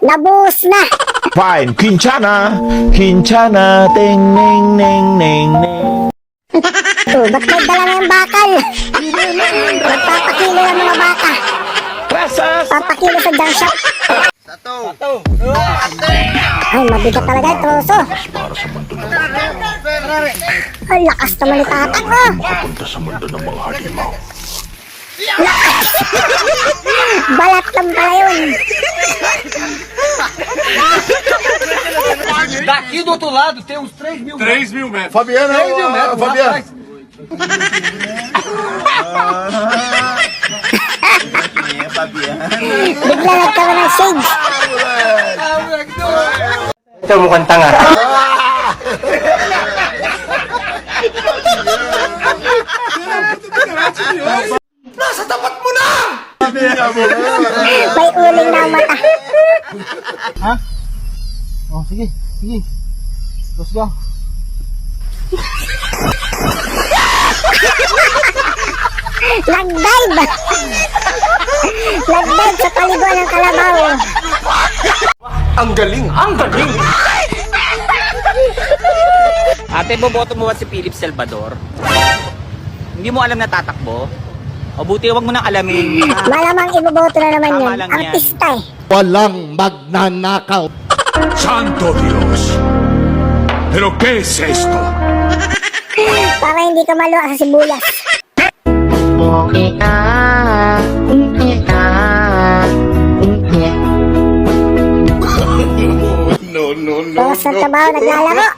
Nabuhos na. Fine, Quinchana. Quinchana, ting, ning, ning, ning, ning. Oh, ba't may dala na yung bakal? Nagpapakilo ng mga baka. Gracias. Papakilo sa junk shop. Ay, mabigat talaga yung troso. Ay, lakas naman ni tatak ko. Papunta sa mundo ng mga halimaw. Balat lang pala yun. Daqui do outro lado tem uns 3.000 metros. 3.000 metros. Fabiana, 3.000 metros, Fabiana. rapaz. Bigla nagkaroon ng shades. Ito mukhang tanga. Nasa tapat mo na! May uling na ang mata. Oh, sige, sige. Let's go. Nag-dive. Nag-dive sa paliguan ng kalabaw. Ang galing! Ang galing! Ate, boboto mo ba si Philip Salvador? Hindi mo alam na tatakbo? O buti wag mo nang alamin. Malamang iboboto na naman Tama yun. lang yan. Artista eh. Walang magnanakaw. Santo Dios! ¿Pero qué es esto? Para hindi ka maluwa sa sibuyas. No, no, no. Bawas ng trabaho, naglalaro.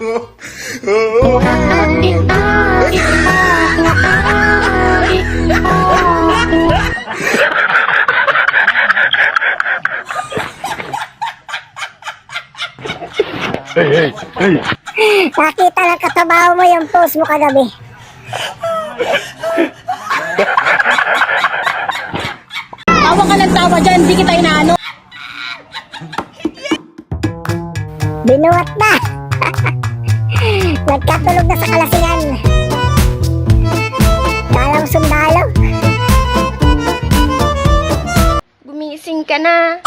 Hey, hey, hey. Nakita ng katrabaho mo yung post mo kagabi. Tawa ka ng tawa dyan, di kita inaano. Binuhat na. Nagkatulog na sa kalasingan. Kalang sundalo. Gumising ka na.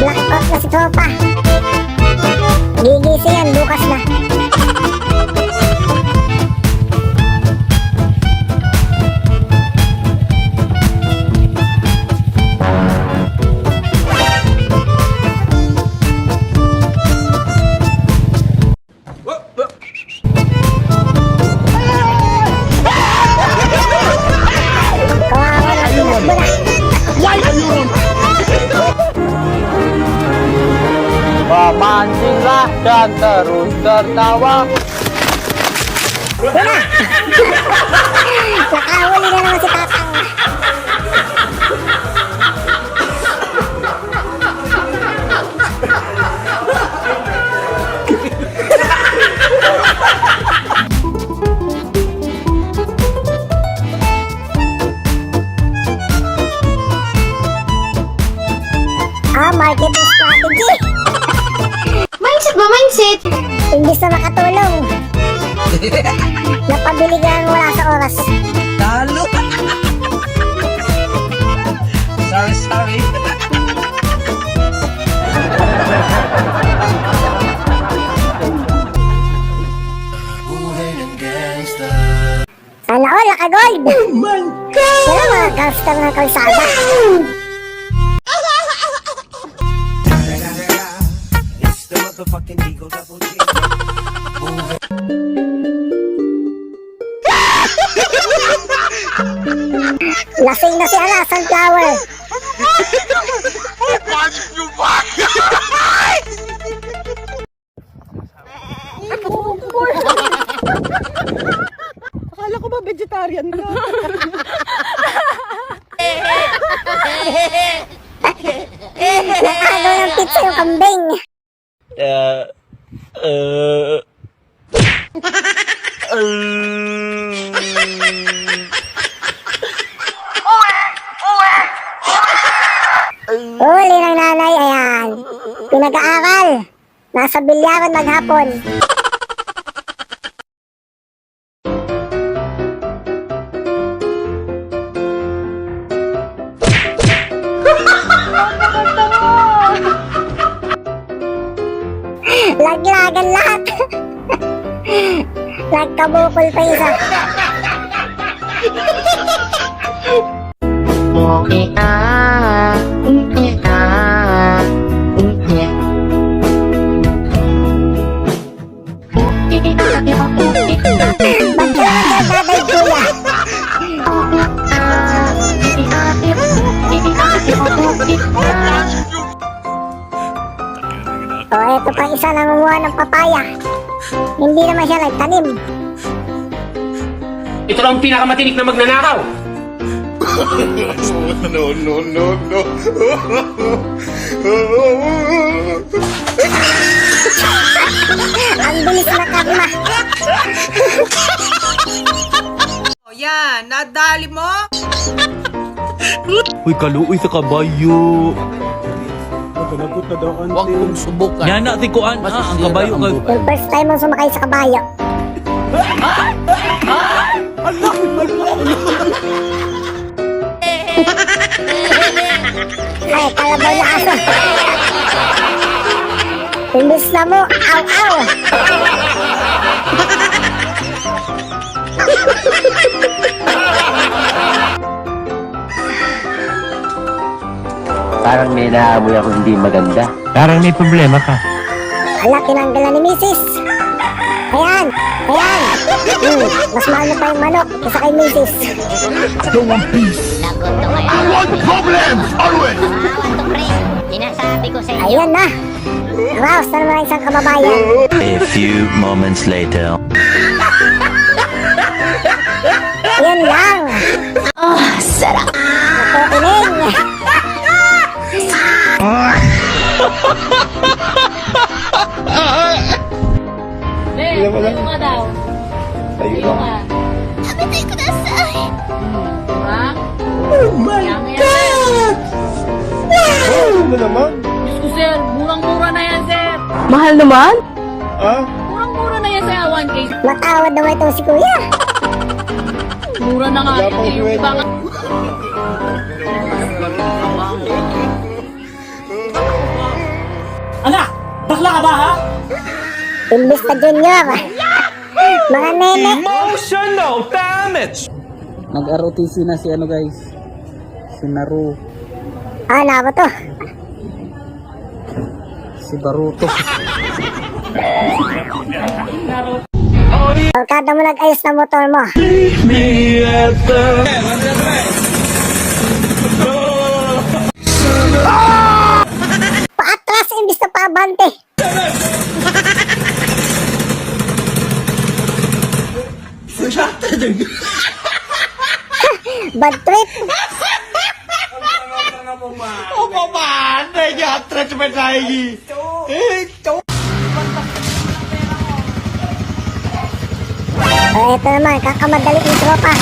Blackout na si Tropa. Gigising yan bukas na. Kawawa na tinagbo na. Papansinglah dan terus tertawa. Nakahuli na naman si Tatang. Marketing strategy. Mindset ba, mindset? Imbis na makatulong. Napabili ka lang wala sa oras. Talo. Sorry. Sana all, naka-gold! Oh my God! Wala mga gangster ng kalsada. Lasing na si Ala, sunflower. Akala ko ba vegetarian ka? Nakagaw ng pizza yung kambing. Huli ng nanay, ayan. Pinag-aaral. Nasa bilyaran maghapon. Nagkabukol pa isa. Ba't ka nagdadaig, kuya? O, eto pa isa nangunguha ng papaya. Hindi naman siya nagtanim. Ito lang ang pinakamatinik na magnanakaw. No, no, no, no. Ang bilis na karma. O yan, nadali mo? Uy, kaluoy sa kabayo. Huwag mong subukan. Yan natin ko ang kabayo. Yung first time mo sumakay sa kabayo. Ay, kalabaw na aso. Imbis na mo, aw-aw. Parang may naamoy ako hindi maganda. Parang may problema ka. Ala, tinanggalan ni Mrs. Ayan, ayan. Mas mahal na pa yung manok kaysa kay Mrs. I want problems always. Sinasabi ko sa inyo. Ayan na. Naraos na naman isang kababayan. A few moments later. Yan lang. Oh, sarap. Nakukiling. Tayo ka daw. Tayo ka. Tayo ko na sa. Diba? Oh my God! Ano naman? Diyos ko, sir. Murang-mura na yan, sir. Mahal naman? Murang-mura na yan, sir. 1K. Matawad naman itong si Kuya. Mura na nga yan. Yung iba nga. Anak! Bakla ka ba, ha? Imbis na junior. Mga nene. Emotional damage! Nag-ROTC na si ano guys. Si Naru. Ah, nako to. Si Baruto. Barkada mo nag-ayos na motor mo. Paatras imbis na paabante. Bad trip. Ito naman, kakamadali yung tropa.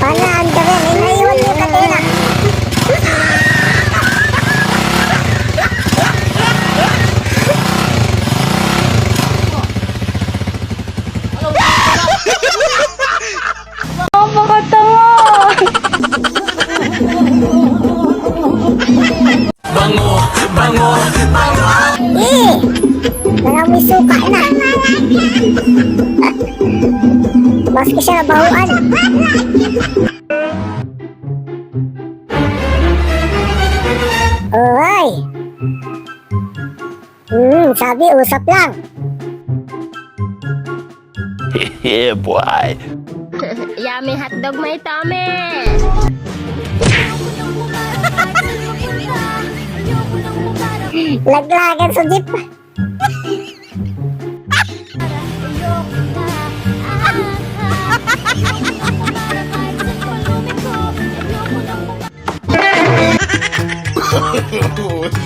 Paano ang gawin? Inaiwan mo yung katena. Nangamoy suka na. Maski siya nabahuan. Oy. Sabi usap lang. Yeah, boy. Yummy hotdog, may tame. Laglagan sa jeep.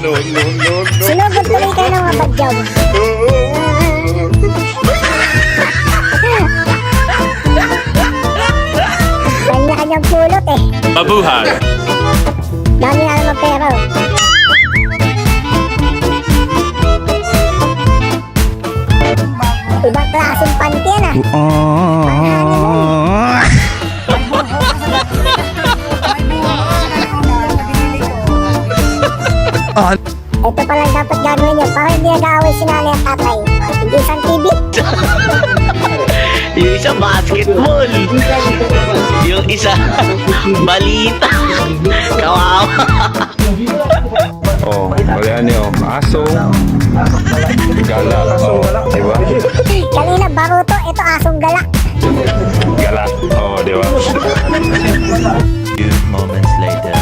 No, no, no, no. Sinugod tuloy kayo ng mga badyaw. Kanya-kanyang pulot eh. Mabuhay! Dami na naman pera. Ibang klaseng panty yan ah. Ito pala dapat gagawin nyo para hindi nag-aaway si nanay at tatay. Hindi isang TV. Yung isa basketball. Yung isa balita. Kawawa. Oh, wala niyo. Aso. Gala. Oh, diba? Kanina baruto, ito asong galak. Gala. Oh, diba? Few moments later.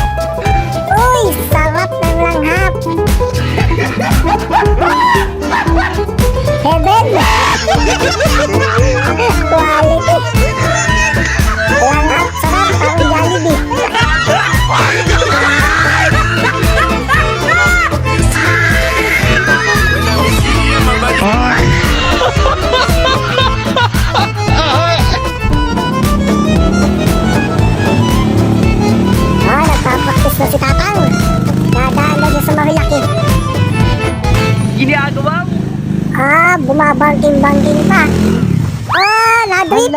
Uy, sarap ng langhap. Heaven. Quality. Langhap, sarap, parang Jollibee. Nagpapaktis na si Tatang. Dadaan na dyan sa Marilaki. Ginagawa mo? Bumabangking-bangking pa. Nadrip.